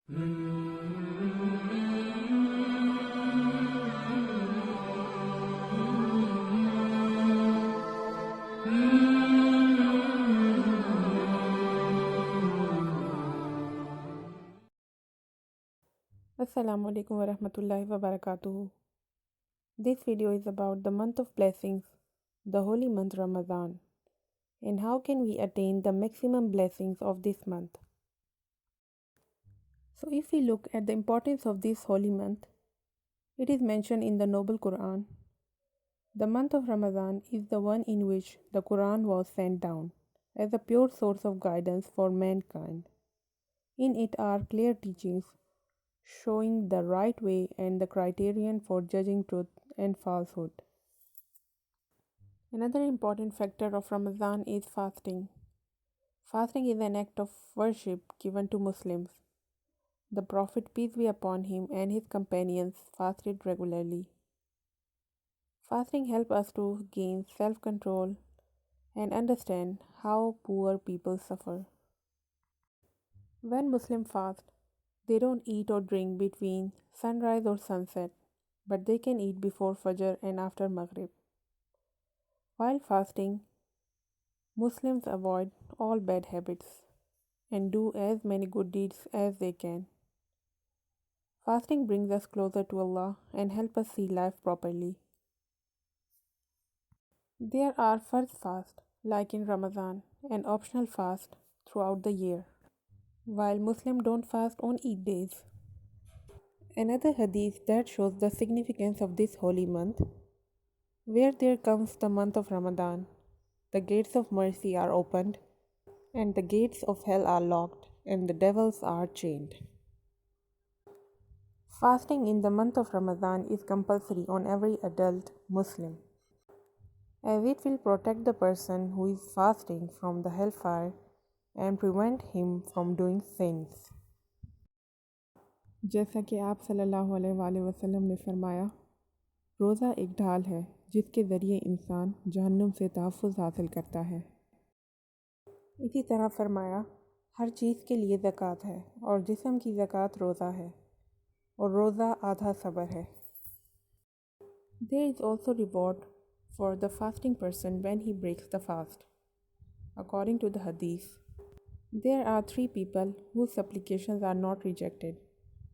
Assalamu alaikum wa rahmatullahi wa barakatuhu. This video is about the month of blessings, the holy month Ramadan, and how can we attain the maximum blessings of this month. So if we look at the importance of this holy month, it is mentioned in the Noble Quran. The month of Ramadan is the one in which the Quran was sent down as a pure source of guidance for mankind. In it are clear teachings showing the right way and the criterion for judging truth and falsehood. Another important factor of Ramadan is fasting. Fasting is an act of worship given to Muslims. The Prophet, peace be upon him, and his companions fasted regularly. Fasting helps us to gain self control and understand how poor people suffer. When Muslims fast, they don't eat or drink between sunrise or sunset, but they can eat before Fajr and after Maghrib. While fasting, Muslims avoid all bad habits and do as many good deeds as they can. Fasting brings us closer to Allah and helps us see life properly. There are first fast, like in Ramadan, and optional fast throughout the year, while Muslims don't fast on Eid days. Another hadith that shows the significance of this holy month, where there comes the month of Ramadan, the gates of mercy are opened, and the gates of hell are locked, and the devils are chained. Fasting in the month of Ramadan is compulsory on every adult Muslim, as it will protect the person who is fasting from the hellfire and prevent him from doing sins. जैसा कि आप सल्लल्लाहु अलैहि वसल्लम ने फरमाया, रोज़ा एक ढाल है जिसके ज़रिए इंसान जहन्नुम से तहफ़्फ़ुज़ हासिल करता है। इसी तरह फरमाया, हर चीज़ के लिए ज़कात है और जिस्म की ज़कात रोज़ा है और रोज़ा आधा सब्र है। There is also reward for the fasting person when he breaks the fast. According to the hadith, there are three people whose supplications are not rejected: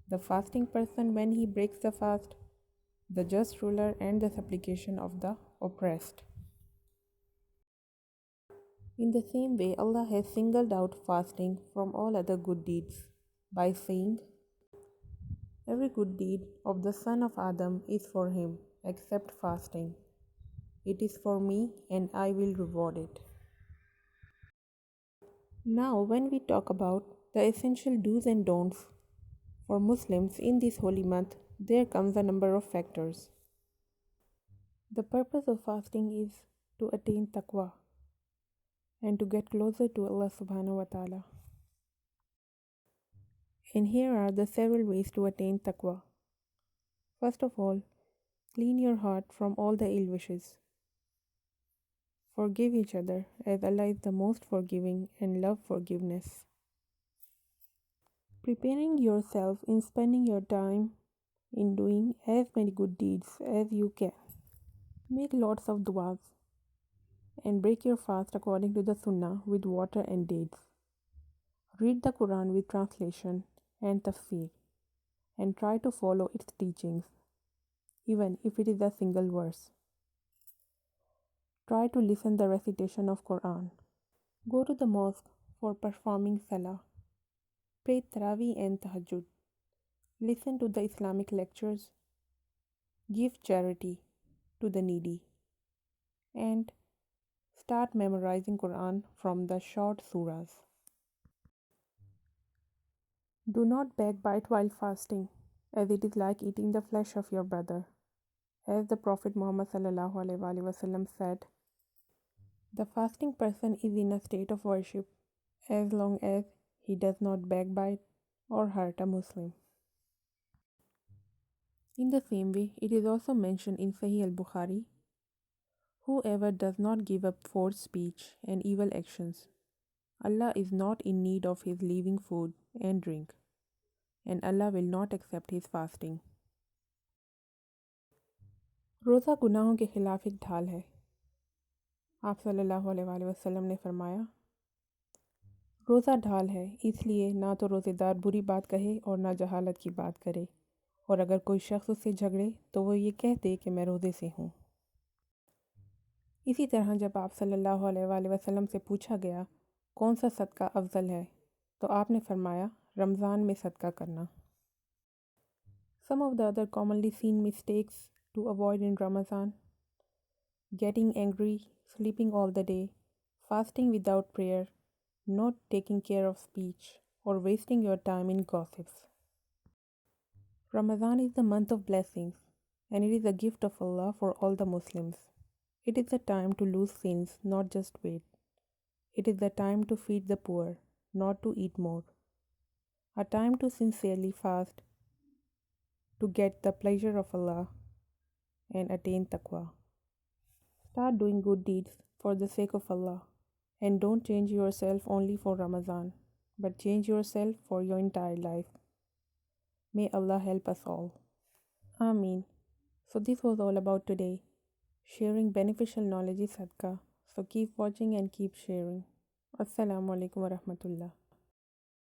the fasting person when he breaks the fast, the just ruler, and the supplication of the oppressed. In the same way, Allah has singled out fasting from all other good deeds by saying, every good deed of the son of Adam is for him except fasting. It is for me and I will reward it. Now, when we talk about the essential do's and don'ts for Muslims in this holy month, there comes a number of factors. The purpose of fasting is to attain taqwa and to get closer to Allah subhanahu wa ta'ala. And here are the several ways to attain taqwa. First of all, clean your heart from all the ill wishes. Forgive each other, as Allah is the most forgiving and love forgiveness. Preparing yourself in spending your time in doing as many good deeds as you can. Make lots of du'as and break your fast according to the Sunnah with water and dates. Read the Quran with translation and tafsir and try to follow its teachings, even if it is a single verse. Try to listen the recitation of Quran. Go to the mosque for performing salah. Pray Taraweeh and Tahajjud. Listen to the Islamic lectures. Give charity to the needy. And start memorizing Quran from the short surahs. Do not backbite while fasting, as it is like eating the flesh of your brother. As the Prophet Muhammad ﷺ said, the fasting person is in a state of worship as long as he does not backbite or hurt a Muslim. In the same way, it is also mentioned in Sahih al-Bukhari, whoever does not give up forced speech and evil actions, Allah is not in need of his living food and drink. and Allah will not accept his fasting. रोज़ा गुनाहों के खिलाफ एक ढाल है। आप सल्लल्लाहु अलैहि वसल्लम ने फरमाया, रोज़ा ढाल है, इसलिए ना तो रोज़ेदार बुरी बात कहे और ना जहालत की बात करे, और अगर कोई शख्स उससे झगड़े तो वो ये कह दे कि मैं रोज़े से हूँ। इसी तरह जब आप सल्लल्लाहु अलैहि वसल्लम से पूछा गया कौन सा सदका अफजल है, तो आपने फरमाया रमज़ान में सदका करना। Some of the other commonly seen mistakes to avoid in Ramadan: getting angry, sleeping all the day, fasting without prayer, not taking care of speech, or wasting your time in gossips. Ramadan is the month of blessings, and it is a gift of Allah for all the Muslims. It is the time to lose sins, not just weight. It is the time to feed the poor, not to eat more. A time to sincerely fast, to get the pleasure of Allah and attain taqwa. Start doing good deeds for the sake of Allah, and don't change yourself only for Ramadan, but change yourself for your entire life. May Allah help us all. Ameen. So this was all about today. Sharing beneficial knowledge is sadqa. So keep watching and keep sharing. Assalamu alaikum wa rahmatullah.